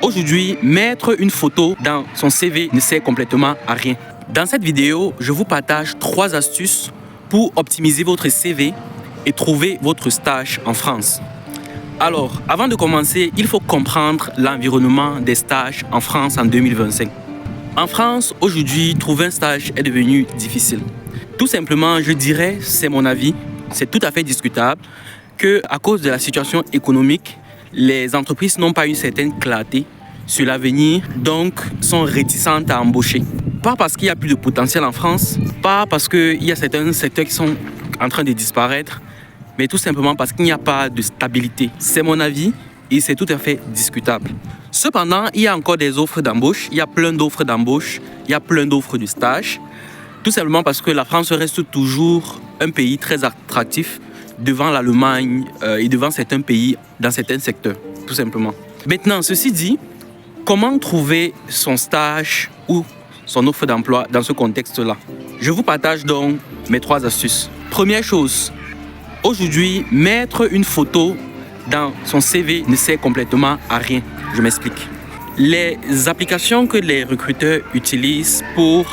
Aujourd'hui, mettre une photo dans son CV ne sert complètement à rien. Dans cette vidéo, je vous partage 3 astuces pour optimiser votre CV et trouver votre stage en France. Alors, avant de commencer, il faut comprendre l'environnement des stages en France en 2025. En France, aujourd'hui, trouver un stage est devenu difficile. Tout simplement, je dirais, c'est mon avis, c'est tout à fait discutable, qu'à cause de la situation économique, les entreprises n'ont pas une certaine clarté sur l'avenir, donc sont réticentes à embaucher. Pas parce qu'il n'y a plus de potentiel en France, pas parce qu'il y a certains secteurs qui sont en train de disparaître, mais tout simplement parce qu'il n'y a pas de stabilité. C'est mon avis et c'est tout à fait discutable. Cependant, il y a encore des offres d'embauche, il y a plein d'offres d'embauche, il y a plein d'offres de stage, tout simplement parce que la France reste toujours un pays très attractif devant l'Allemagne et devant certains pays dans certains secteurs, tout simplement. Maintenant, ceci dit, comment trouver son stage ou son offre d'emploi dans ce contexte-là? Je vous partage donc mes 3 astuces. Première chose, aujourd'hui, mettre une photo dans son CV ne sert complètement à rien. Je m'explique. Les applications que les recruteurs utilisent pour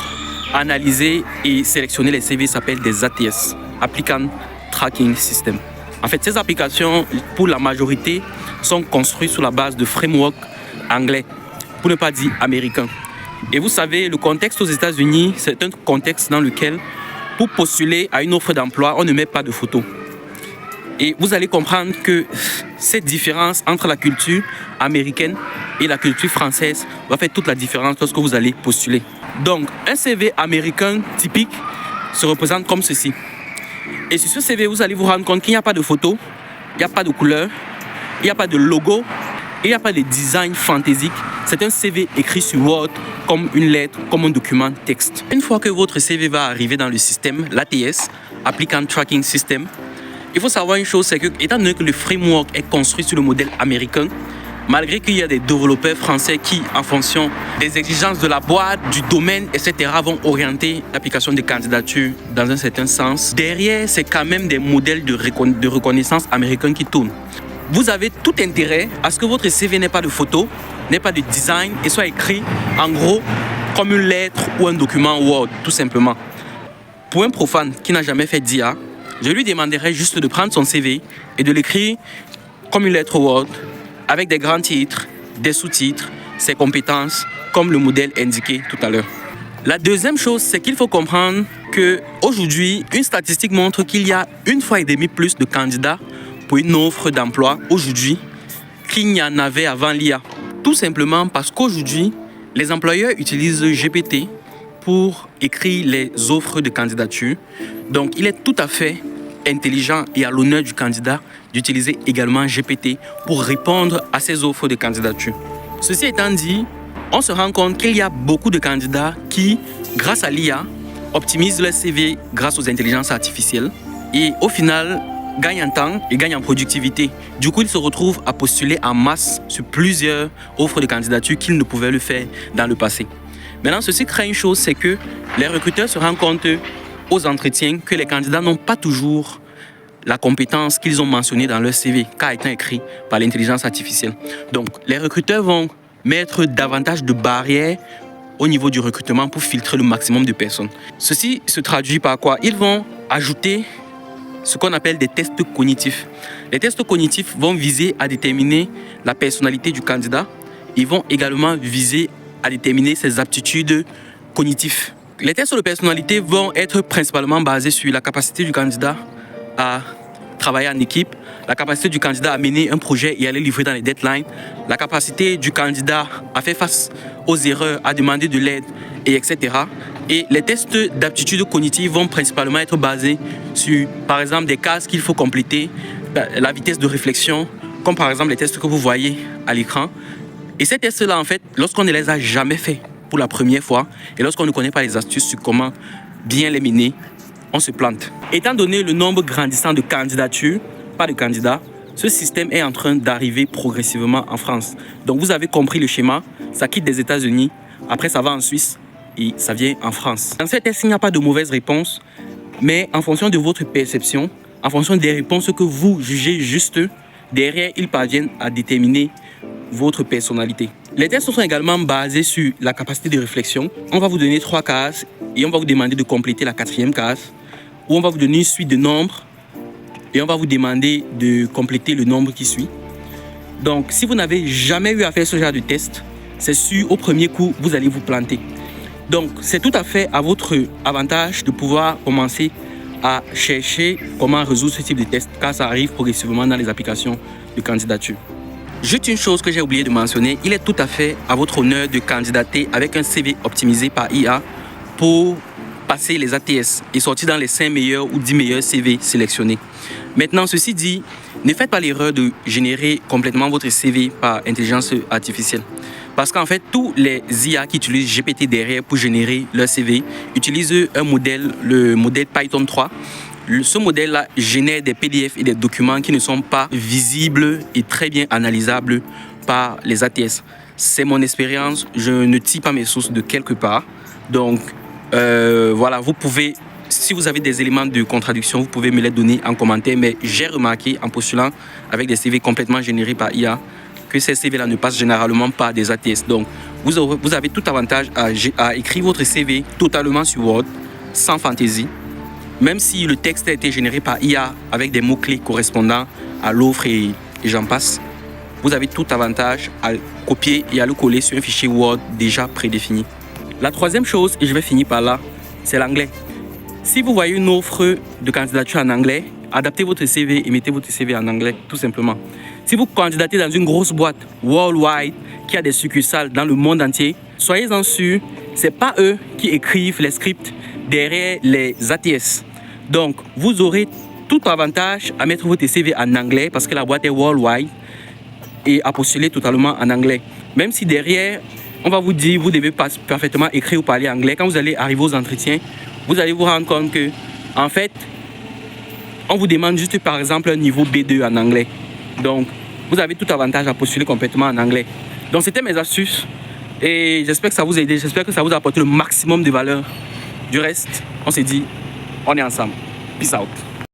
analyser et sélectionner les CV s'appellent des ATS, Applicant Tracking System. En fait, ces applications, pour la majorité, sont construites sur la base de frameworks anglais, pour ne pas dire américains. Et vous savez, le contexte aux États-Unis, c'est un contexte dans lequel, pour postuler à une offre d'emploi, on ne met pas de photo. Et vous allez comprendre que cette différence entre la culture américaine et la culture française va faire toute la différence lorsque vous allez postuler. Donc, un CV américain typique se représente comme ceci. Et sur ce CV, vous allez vous rendre compte qu'il n'y a pas de photo, il n'y a pas de couleur, il n'y a pas de logo, il n'y a pas de design fantaisique. C'est un CV écrit sur Word comme une lettre, comme un document texte. Une fois que votre CV va arriver dans le système, l'ATS, Applicant Tracking System, il faut savoir une chose, c'est que, étant donné que le framework est construit sur le modèle américain, malgré qu'il y a des développeurs français qui, en fonction des exigences de la boîte, du domaine, etc., vont orienter l'application des candidatures dans un certain sens, derrière, c'est quand même des modèles de reconnaissance américains qui tournent. Vous avez tout intérêt à ce que votre CV n'ait pas de photo, n'ait pas de design et soit écrit, en gros, comme une lettre ou un document Word, tout simplement. Pour un profane qui n'a jamais fait d'IA, je lui demanderais juste de prendre son CV et de l'écrire comme une lettre Word, avec des grands titres, des sous-titres, ses compétences, comme le modèle indiqué tout à l'heure. La deuxième chose, c'est qu'il faut comprendre qu'aujourd'hui, une statistique montre qu'il y a 1,5 fois plus de candidats pour une offre d'emploi aujourd'hui qu'il n'y en avait avant l'IA. Tout simplement parce qu'aujourd'hui, les employeurs utilisent GPT pour écrire les offres de candidature. Donc, il est tout à fait intelligent et à l'honneur du candidat d'utiliser également GPT pour répondre à ces offres de candidature. Ceci étant dit, on se rend compte qu'il y a beaucoup de candidats qui, grâce à l'IA, optimisent leur CV grâce aux intelligences artificielles et au final gagnent en temps et gagnent en productivité. Du coup, ils se retrouvent à postuler en masse sur plusieurs offres de candidature qu'ils ne pouvaient le faire dans le passé. Maintenant, ceci crée une chose, c'est que les recruteurs se rendent compte aux entretiens que les candidats n'ont pas toujours la compétence qu'ils ont mentionnée dans leur CV, qu'a été écrit par l'intelligence artificielle. Donc, les recruteurs vont mettre davantage de barrières au niveau du recrutement pour filtrer le maximum de personnes. Ceci se traduit par quoi? Ils vont ajouter ce qu'on appelle des tests cognitifs. Les tests cognitifs vont viser à déterminer la personnalité du candidat. Ils vont également viser à déterminer ses aptitudes cognitives. Les tests de personnalité vont être principalement basés sur la capacité du candidat à travailler en équipe, la capacité du candidat à mener un projet et à le livrer dans les deadlines, la capacité du candidat à faire face aux erreurs, à demander de l'aide, et etc. Et les tests d'aptitude cognitive vont principalement être basés sur, par exemple, des cases qu'il faut compléter, la vitesse de réflexion, comme par exemple les tests que vous voyez à l'écran. Et ces tests-là, en fait, lorsqu'on ne les a jamais faits pour la première fois et lorsqu'on ne connaît pas les astuces sur comment bien les mener, on se plante. Étant donné le nombre grandissant de candidatures, pas de candidats, ce système est en train d'arriver progressivement en France. Donc vous avez compris le schéma, ça quitte des États-Unis, après ça va en Suisse et ça vient en France. Dans ces tests, il n'y a pas de mauvaise réponse, mais en fonction de votre perception, en fonction des réponses que vous jugez justes, derrière, ils parviennent à déterminer votre personnalité. Les tests sont également basés sur la capacité de réflexion. On va vous donner 3 cases et on va vous demander de compléter la 4e case, où on va vous donner une suite de nombres et on va vous demander de compléter le nombre qui suit. Donc, si vous n'avez jamais eu à faire ce genre de test, c'est sûr, au premier coup, vous allez vous planter. Donc, c'est tout à fait à votre avantage de pouvoir commencer à chercher comment résoudre ce type de test, car ça arrive progressivement dans les applications de candidature. Juste une chose que j'ai oublié de mentionner, il est tout à fait à votre honneur de candidater avec un CV optimisé par IA pour passer les ATS et sortir dans les 5 meilleurs ou 10 meilleurs CV sélectionnés. Maintenant, ceci dit, ne faites pas l'erreur de générer complètement votre CV par intelligence artificielle. Parce qu'en fait, tous les IA qui utilisent GPT derrière pour générer leur CV utilisent un modèle, le modèle Python 3. Ce modèle-là génère des PDF et des documents qui ne sont pas visibles et très bien analysables par les ATS. C'est mon expérience, je ne tire pas mes sources de quelque part. Donc, voilà, vous pouvez, si vous avez des éléments de contradiction, vous pouvez me les donner en commentaire. Mais j'ai remarqué en postulant avec des CV complètement générés par IA que ces CV-là ne passent généralement pas des ATS. Donc, vous avez tout avantage à écrire votre CV totalement sur Word, sans fantaisie. Même si le texte a été généré par IA avec des mots-clés correspondant à l'offre et j'en passe, vous avez tout avantage à copier et à le coller sur un fichier Word déjà prédéfini. La 3e chose, et je vais finir par là, c'est l'anglais. Si vous voyez une offre de candidature en anglais, adaptez votre CV et mettez votre CV en anglais, tout simplement. Si vous candidatez dans une grosse boîte worldwide qui a des succursales dans le monde entier, soyez-en sûrs, ce n'est pas eux qui écrivent les scripts derrière les ATS. Donc, vous aurez tout avantage à mettre votre CV en anglais parce que la boîte est worldwide et à postuler totalement en anglais. Même si derrière, on va vous dire, vous devez parfaitement écrire ou parler anglais. Quand vous allez arriver aux entretiens, vous allez vous rendre compte que, en fait, on vous demande juste par exemple un niveau B2 en anglais. Donc, vous avez tout avantage à postuler complètement en anglais. Donc, c'était mes astuces et j'espère que ça vous a aidé. J'espère que ça vous a apporté le maximum de valeur. Du reste, on s'est dit, on est ensemble. Peace out.